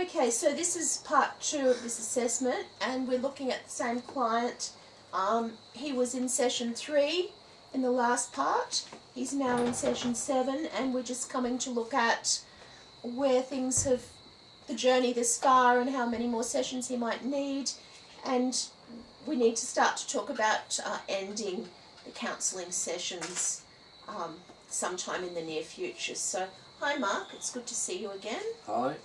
Okay, so this is part 2 of this assessment, and we're looking at the same client. He was in session 3 in the last part. He's now in session 7, and we're just coming to look at where things have, the journey this far, and how many more sessions he might need. And we need to start to talk about ending the counselling sessions sometime in the near future. So, hi Mark, it's good to see you again. Hi.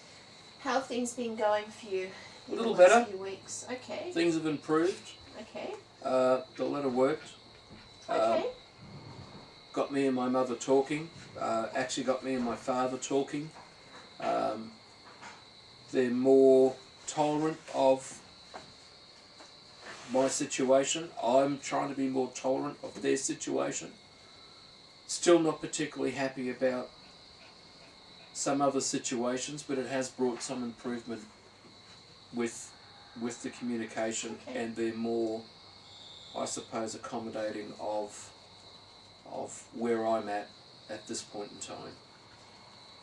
How have things been going for you in A little the last better. few weeks? Okay. Things have improved. Okay. The letter worked. Okay. Got me and my mother talking. Actually got me and my father talking. They're more tolerant of my situation. I'm trying to be more tolerant of their situation. Still not particularly happy about some other situations, but it has brought some improvement with the communication, Okay. and they're more, I suppose, accommodating of where I'm at this point in time.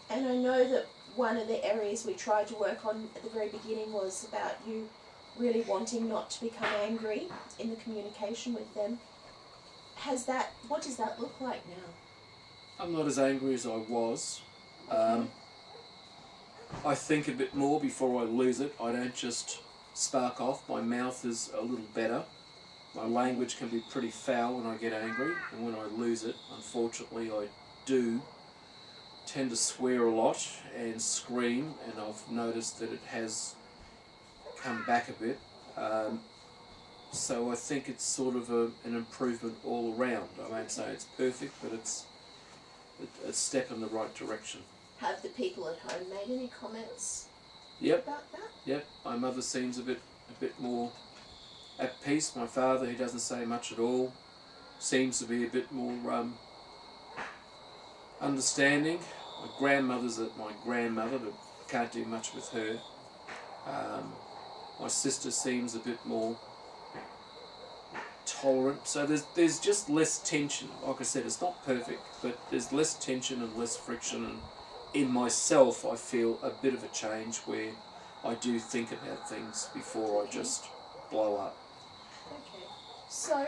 And I know that one of the areas we tried to work on at the very beginning was about you really wanting not to become angry in the communication with them. What does that look like now? I'm not as angry as I was. Okay. I think a bit more before I lose it. I don't just spark off. My mouth is a little better. My language can be pretty foul when I get angry, and when I lose it, unfortunately, I do tend to swear a lot and scream, and I've noticed that it has come back a bit. So I think it's sort of an improvement all around. I won't say it's perfect, but it's a step in the right direction. Have the people at home made any comments Yep. about that? Yep. My mother seems a bit more at peace. My father, he doesn't say much at all, seems to be a bit more understanding. My grandmother's my grandmother, but can't do much with her. My sister seems a bit more tolerant. So there's just less tension. Like I said, it's not perfect, but there's less tension and less friction, and in myself I feel a bit of a change where I do think about things before I just blow up. Okay. So,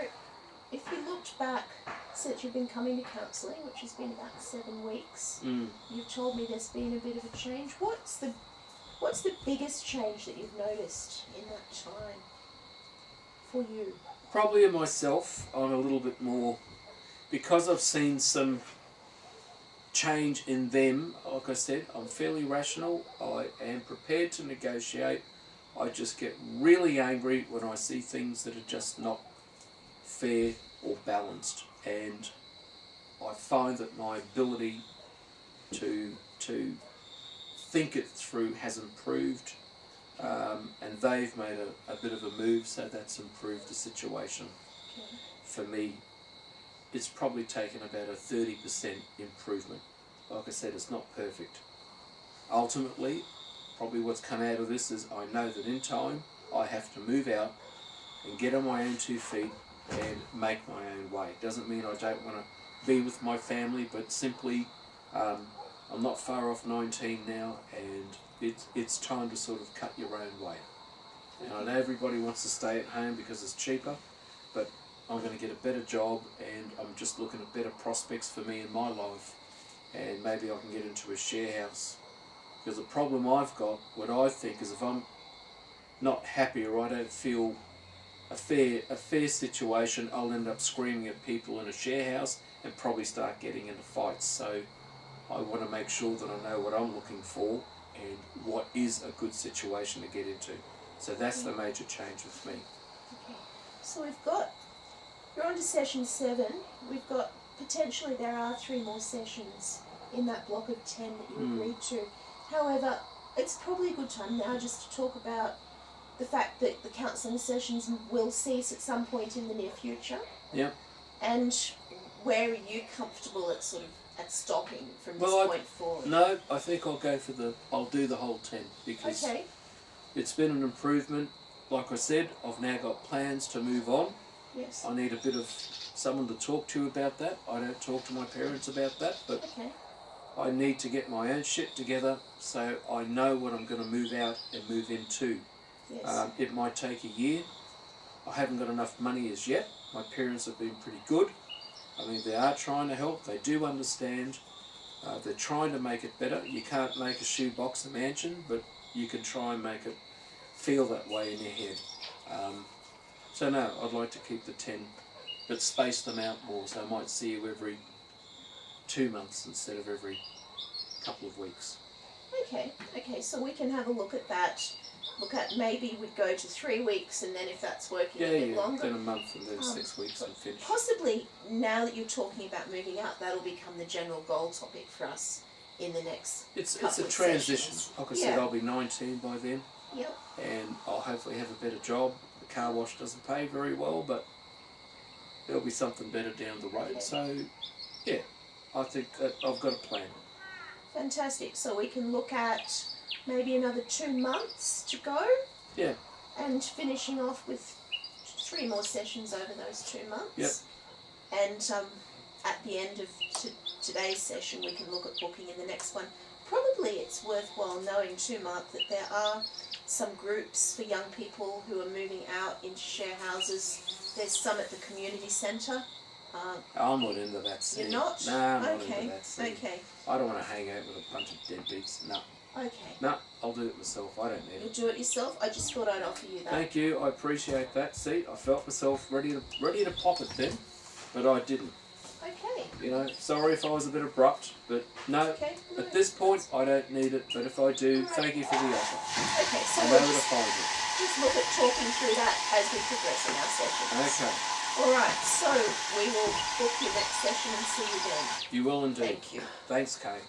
if you looked back since you've been coming to counselling, which has been about 7 weeks, you've told me there's been a bit of a change. What's the biggest change that you've noticed in that time for you? Probably in myself. I'm a little bit more, because I've seen some change in them. Like I said, I'm fairly rational. I am prepared to negotiate. I just get really angry when I see things that are just not fair or balanced, and I find that my ability to think it through has improved, and they've made a bit of a move, so that's improved the situation. Okay. For me, it's probably taken about a 30% improvement. Like I said, it's not perfect. Ultimately, probably what's come out of this is I know that in time I have to move out and get on my own 2 feet and make my own way. Doesn't mean I don't want to be with my family, but simply I'm not far off 19 now, and it's time to sort of cut your own way. And I know everybody wants to stay at home because it's cheaper, but I'm going to get a better job, and I'm just looking at better prospects for me in my life, and maybe I can get into a share house. Because the problem I've got, what I think is, if I'm not happy or I don't feel a fair situation, I'll end up screaming at people in a share house and probably start getting into fights. So I want to make sure that I know what I'm looking for and what is a good situation to get into. So that's the major change with me. Okay. So you're on to session 7. We've got, potentially there are 3 more sessions in that block of 10 that you agreed to. However, it's probably a good time now just to talk about the fact that the counselling sessions will cease at some point in the near future. Yep. And where are you comfortable at at stopping from this point forward? No, I think I'll do the whole 10, because it's been an improvement. Like I said, I've now got plans to move on. Yes. I need a bit of someone to talk to about that. I don't talk to my parents about that, but I need to get my own shit together so I know what I'm going to move out and move into. Yes. It might take a year. I haven't got enough money as yet. My parents have been pretty good. I mean, they are trying to help. They do understand. They're trying to make it better. You can't make a shoebox a mansion, but you can try and make it feel that way in your head. So no, I'd like to keep the 10, but space them out more. So I might see you every 2 months instead of every couple of weeks. Okay, so we can have a look at that. Look at maybe we'd go to 3 weeks, and then if that's working a bit longer. Then a month and then 6 weeks and finish. Possibly, now that you're talking about moving out, that'll become the general goal topic for us in the next It's couple a of transition. sessions. Like I said, I'll be 19 by then. Yep. And I'll hopefully have a better job. The car wash doesn't pay very well, but there'll be something better down the road. Okay. So, yeah, I think that I've got a plan. Fantastic. So we can look at maybe another 2 months to go. Yeah. And finishing off with 3 more sessions over those 2 months. Yep. And at the end of today's session, we can look at booking in the next one. Probably it's worthwhile knowing too, Mark, that there are some groups for young people who are moving out into share houses. There's some at the community centre. I'm not into that scene. You're not? No, I'm not Okay. into that scene. Okay. I don't want to hang out with a bunch of deadbeats. No. Okay. No, I'll do it myself. I don't need You'll it. do it yourself? I just thought I'd offer you that. Thank you. I appreciate that. See, I felt myself ready to pop it then, but I didn't. Okay. You know, sorry if I was a bit abrupt, but no, Okay. No. at this point I don't need it, but if I do, thank you for the offer. Okay, so I know we'll where to find it. just look at talking through that as we progress in our sessions. Okay. Alright, so we will book your next session and see you then. You will indeed. Thank you. Thanks, Kate.